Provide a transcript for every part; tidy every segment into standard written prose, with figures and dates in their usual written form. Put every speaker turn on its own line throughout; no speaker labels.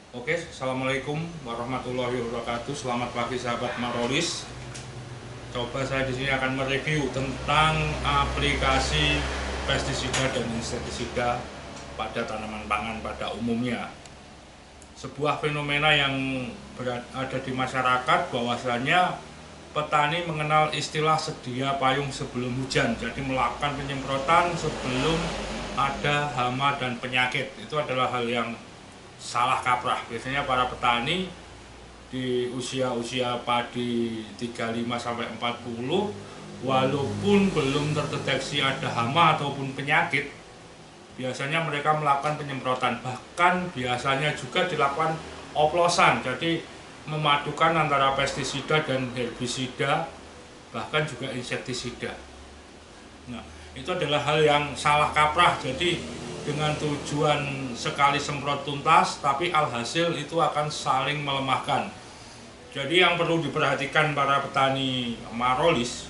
Oke, assalamualaikum warahmatullahi wabarakatuh. Selamat pagi sahabat Marolis. Coba saya di sini akan mereview tentang aplikasi pestisida dan insektisida pada tanaman pangan pada umumnya. Sebuah fenomena yang ada di masyarakat bahwasanya petani mengenal istilah sedia payung sebelum hujan. Jadi melakukan penyemprotan sebelum ada hama dan penyakit. Itu adalah hal yang salah kaprah. Biasanya para petani di usia padi 35 sampai 40, walaupun belum terdeteksi ada hama ataupun penyakit, biasanya mereka melakukan penyemprotan. Bahkan biasanya juga dilakukan oplosan, jadi memadukan antara pestisida dan herbisida, bahkan juga insektisida. Nah, itu adalah hal yang salah kaprah. Jadi dengan tujuan sekali semprot tuntas, tapi alhasil itu akan saling melemahkan. Jadi yang perlu diperhatikan para petani Marolis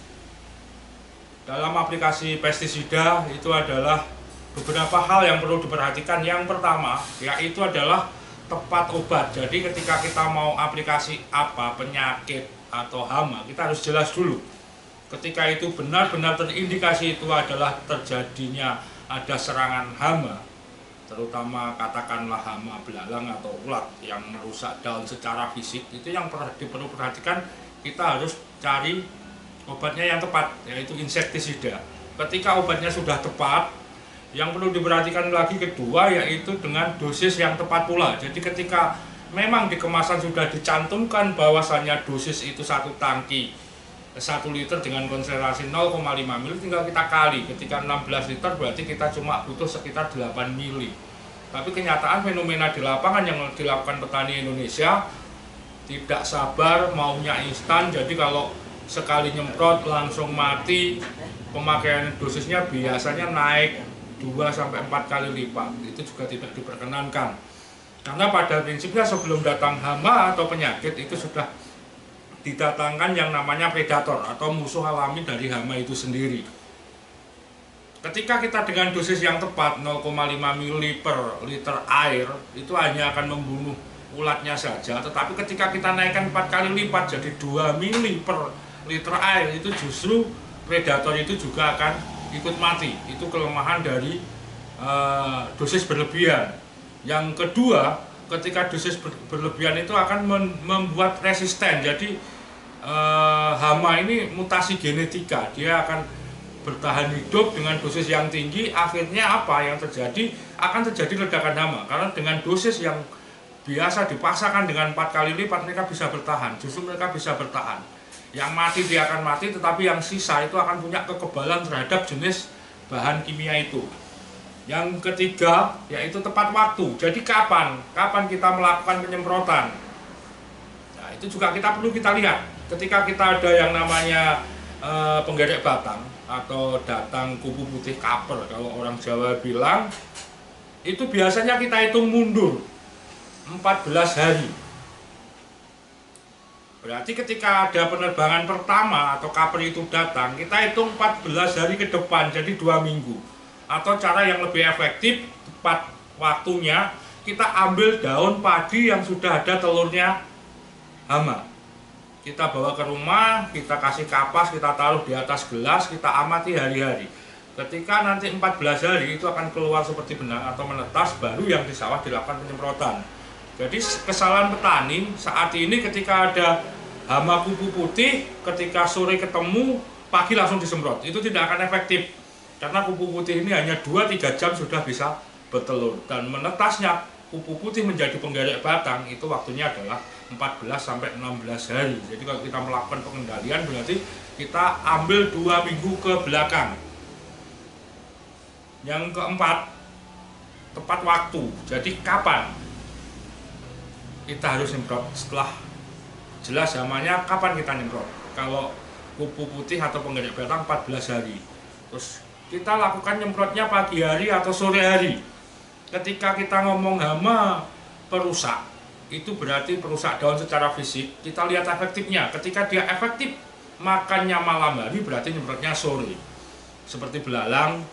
dalam aplikasi pestisida itu adalah beberapa hal yang perlu diperhatikan. Yang pertama yaitu adalah tepat obat. Jadi ketika kita mau aplikasi apa, penyakit atau hama, kita harus jelas dulu. Ketika itu benar-benar terindikasi itu adalah terjadinya ada serangan hama, terutama katakanlah hama belalang atau ulat yang merusak daun secara fisik, itu yang perlu perhatikan. Kita harus cari obatnya yang tepat, yaitu insektisida. Ketika obatnya sudah tepat, yang perlu diperhatikan lagi kedua yaitu dengan dosis yang tepat pula. Jadi ketika memang di kemasan sudah dicantumkan bahwasannya dosis itu satu tangki 1 liter dengan konsentrasi 0,5 ml, tinggal kita kali. Ketika 16 liter berarti kita cuma butuh sekitar 8 ml. Tapi kenyataan fenomena di lapangan yang dilakukan petani Indonesia tidak sabar, maunya instan. Jadi kalau sekali nyemprot langsung mati, pemakaian dosisnya biasanya naik 2-4 kali lipat. Itu juga tidak diperkenankan. Karena pada prinsipnya sebelum datang hama atau penyakit itu sudah didatangkan yang namanya predator atau musuh alami dari hama itu sendiri. Ketika kita dengan dosis yang tepat 0,5 ml per liter air, itu hanya akan membunuh ulatnya saja. Tetapi ketika kita naikkan 4 kali lipat jadi 2 ml per liter air, itu justru predator itu juga akan ikut mati. Itu kelemahan dari dosis berlebihan. Yang kedua, ketika dosis berlebihan itu akan membuat resisten. Jadi hama ini mutasi genetika, dia akan bertahan hidup dengan dosis yang tinggi. Akhirnya apa yang terjadi? Akan terjadi ledakan hama, karena dengan dosis yang biasa dipaksakan dengan 4 kali lipat mereka bisa bertahan. Justru mereka bisa bertahan. Yang mati dia akan mati, tetapi yang sisa itu akan punya kekebalan terhadap jenis bahan kimia itu. Yang ketiga yaitu tepat waktu. Jadi kapan kita melakukan penyemprotan? Nah, itu juga perlu kita lihat. Ketika kita ada yang namanya penggerek batang atau datang kupu putih kaper, kalau orang Jawa bilang, itu biasanya kita hitung mundur 14 hari. Berarti ketika ada penerbangan pertama atau kaper itu datang, kita hitung 14 hari ke depan, jadi 2 minggu. Atau cara yang lebih efektif, tepat waktunya, kita ambil daun padi yang sudah ada telurnya hama. Kita bawa ke rumah, kita kasih kapas, kita taruh di atas gelas, kita amati hari-hari. Ketika nanti 14 hari itu akan keluar seperti benang atau menetas, baru yang di sawah dilakukan penyemprotan. Jadi kesalahan petani saat ini ketika ada hama kupu putih, ketika sore ketemu, pagi langsung disemprot. Itu tidak akan efektif. Karena kupu putih ini hanya 2-3 jam sudah bisa bertelur. Dan menetasnya kupu putih menjadi penggerek batang itu waktunya adalah 14-16 hari. Jadi kalau kita melakukan pengendalian berarti kita ambil 2 minggu ke belakang. Yang keempat, tepat waktu. Jadi kapan kita harus nyemprot? Setelah jelas hamanya, kapan kita nyemprot? Kalau kupu putih atau penggerek batang 14 hari. Terus kita lakukan nyemprotnya pagi hari atau sore hari. Ketika kita ngomong hama perusak, itu berarti perusak daun secara fisik. Kita lihat efektifnya. Ketika dia efektif makannya malam hari, berarti nyemprotnya sore. Seperti belalang,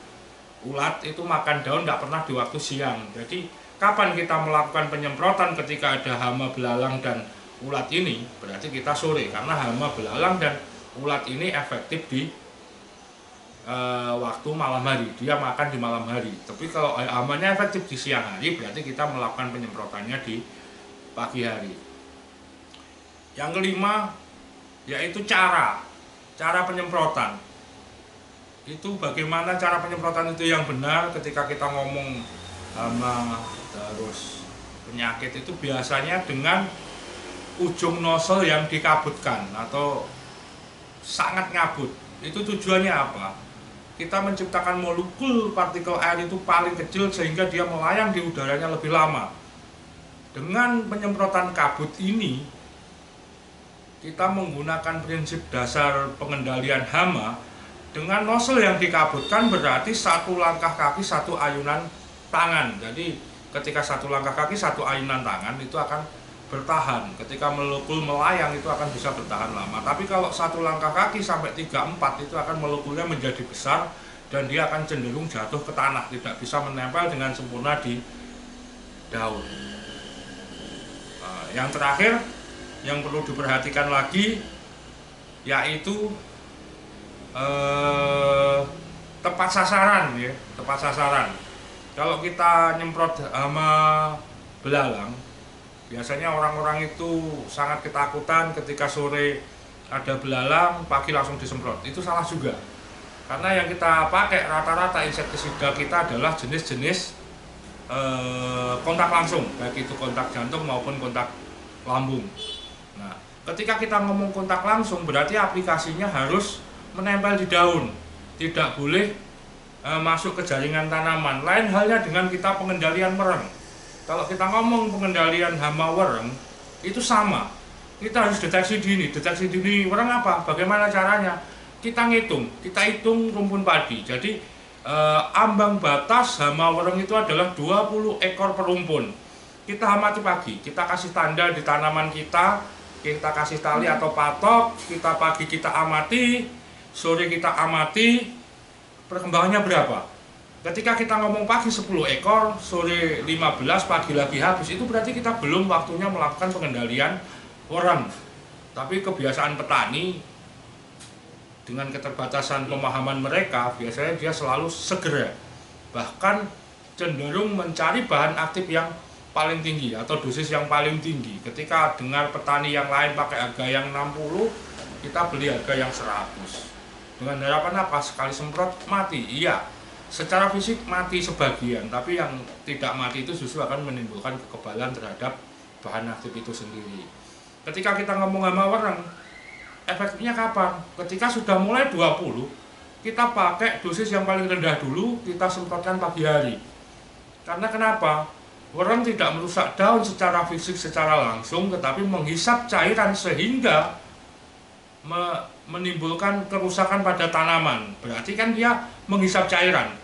ulat itu makan daun tidak pernah di waktu siang. Jadi kapan kita melakukan penyemprotan ketika ada hama belalang dan ulat ini, berarti kita sore, karena hama belalang dan ulat ini efektif di waktu malam hari, dia makan di malam hari. Tapi kalau hamanya efektif di siang hari, berarti kita melakukan penyemprotannya di pagi hari. Yang kelima yaitu cara penyemprotan. Itu bagaimana cara penyemprotan itu yang benar. Ketika kita ngomong hama terus penyakit, itu biasanya dengan ujung nozzle yang dikabutkan atau sangat ngabut. Itu tujuannya apa? Kita menciptakan molekul partikel air itu paling kecil sehingga dia melayang di udaranya lebih lama. Dengan penyemprotan kabut ini, kita menggunakan prinsip dasar pengendalian hama. Dengan nozzle yang dikabutkan berarti satu langkah kaki satu ayunan tangan. Jadi ketika satu langkah kaki satu ayunan tangan itu akan bertahan. Ketika molekul melayang itu akan bisa bertahan lama. Tapi kalau satu langkah kaki sampai 3-4 itu akan molekulnya menjadi besar dan dia akan cenderung jatuh ke tanah, tidak bisa menempel dengan sempurna di daun. Yang terakhir yang perlu diperhatikan lagi yaitu tepat sasaran ya, tepat sasaran. Kalau kita nyemprot hama belalang, biasanya orang-orang itu sangat ketakutan ketika sore ada belalang, pagi langsung disemprot. Itu salah juga. Karena yang kita pakai rata-rata insektisida kita adalah jenis-jenis kontak langsung, baik itu kontak jantung maupun kontak lambung. Nah, ketika kita ngomong kontak langsung berarti aplikasinya harus menempel di daun, tidak boleh masuk ke jaringan tanaman. Lain halnya dengan kita pengendalian mereng. Kalau kita ngomong pengendalian hama wereng, itu sama. Kita harus deteksi dini. Deteksi dini wereng apa? Bagaimana caranya? Kita hitung rumpun padi. Jadi ambang batas hama wereng itu adalah 20 ekor per rumpun. Kita amati pagi, kita kasih tanda di tanaman kita kasih tali atau patok, kita pagi kita amati, sore kita amati, perkembangannya berapa. Ketika kita ngomong pagi 10 ekor, sore 15, pagi lagi habis, itu berarti kita belum waktunya melakukan pengendalian wereng. Tapi kebiasaan petani dengan keterbatasan pemahaman mereka, biasanya dia selalu segera, bahkan cenderung mencari bahan aktif yang paling tinggi atau dosis yang paling tinggi. Ketika dengar petani yang lain pakai harga yang 60, kita beli harga yang 100. Dengan harapan apa? Sekali semprot mati. Iya, secara fisik mati sebagian, tapi yang tidak mati itu justru akan menimbulkan kekebalan terhadap bahan aktif itu sendiri. Ketika kita ngomong hama wereng, efeknya kapan? Ketika sudah mulai 20, kita pakai dosis yang paling rendah dulu, kita semprotkan pagi hari. Karena kenapa? Wereng tidak merusak daun secara fisik secara langsung, tetapi menghisap cairan sehingga menimbulkan kerusakan pada tanaman. Berarti kan dia menghisap cairan.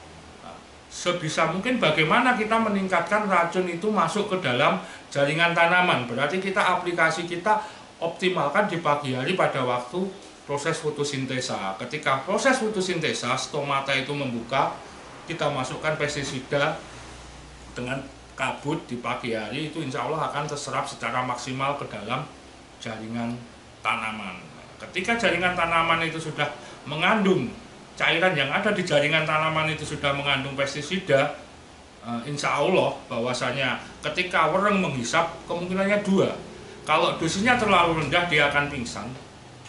Sebisa mungkin bagaimana kita meningkatkan racun itu masuk ke dalam jaringan tanaman. Berarti kita aplikasi kita optimalkan di pagi hari pada waktu proses fotosintesa. Ketika proses fotosintesa, stomata itu membuka, kita masukkan pestisida dengan kabut di pagi hari, itu insya Allah akan terserap secara maksimal ke dalam jaringan tanaman. Ketika jaringan tanaman itu sudah mengandung cairan yang ada di jaringan tanaman itu sudah mengandung pestisida, insya Allah bahwasanya ketika wereng menghisap kemungkinannya dua. Kalau dosisnya terlalu rendah dia akan pingsan.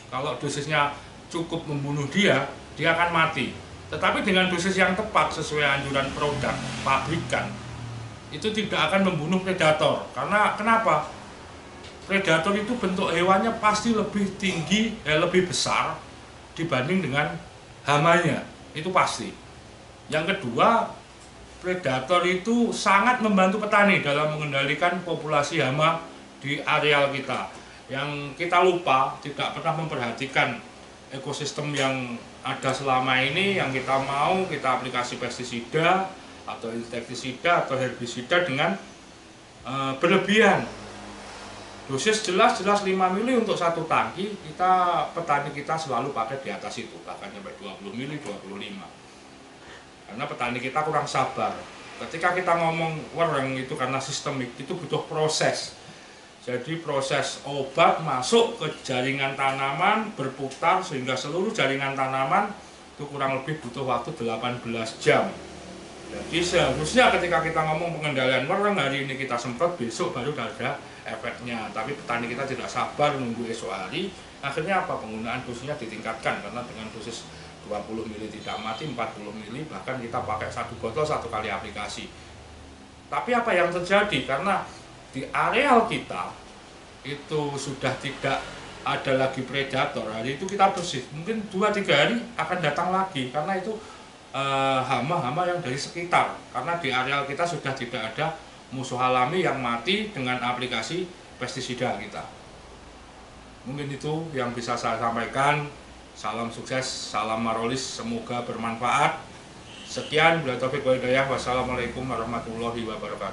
Kalau dosisnya cukup membunuh dia akan mati. Tetapi dengan dosis yang tepat sesuai anjuran produk pabrikan, itu tidak akan membunuh predator. Karena kenapa? Predator itu bentuk hewannya pasti lebih tinggi, lebih besar dibanding dengan hamanya, itu pasti. Yang kedua, predator itu sangat membantu petani dalam mengendalikan populasi hama di areal kita. Yang kita lupa, tidak pernah memperhatikan ekosistem yang ada selama ini, yang kita mau kita aplikasi pestisida atau insektisida atau herbisida dengan berlebihan. Dosis jelas 5 mili untuk satu tangki, petani kita selalu pakai di atas itu, bahkan sampai 20 mili, 25. Karena petani kita kurang sabar. ketika kita ngomong wereng itu karena sistemik itu butuh proses. Jadi proses obat masuk ke jaringan tanaman, berputar sehingga seluruh jaringan tanaman itu kurang lebih butuh waktu 18 jam. Jadi seharusnya ketika kita ngomong pengendalian wereng, hari ini kita semprot, besok baru ada efeknya. Tapi petani kita tidak sabar nunggu esok hari. Akhirnya apa? Penggunaan dosisnya ditingkatkan, karena dengan dosis 20 ml tidak mati, 40 ml bahkan kita pakai 1 botol 1 kali aplikasi. Tapi apa yang terjadi? Karena di areal kita itu sudah tidak ada lagi predator, hari itu kita bersih, mungkin 2-3 hari akan datang lagi, karena itu hama-hama yang dari sekitar, karena di areal kita sudah tidak ada musuh alami yang mati dengan aplikasi pestisida kita. Mungkin itu yang bisa saya sampaikan. Salam sukses, salam marolis, semoga bermanfaat. Sekian, wabillahi taufiq wal hidayah. Wassalamualaikum warahmatullahi wabarakatuh.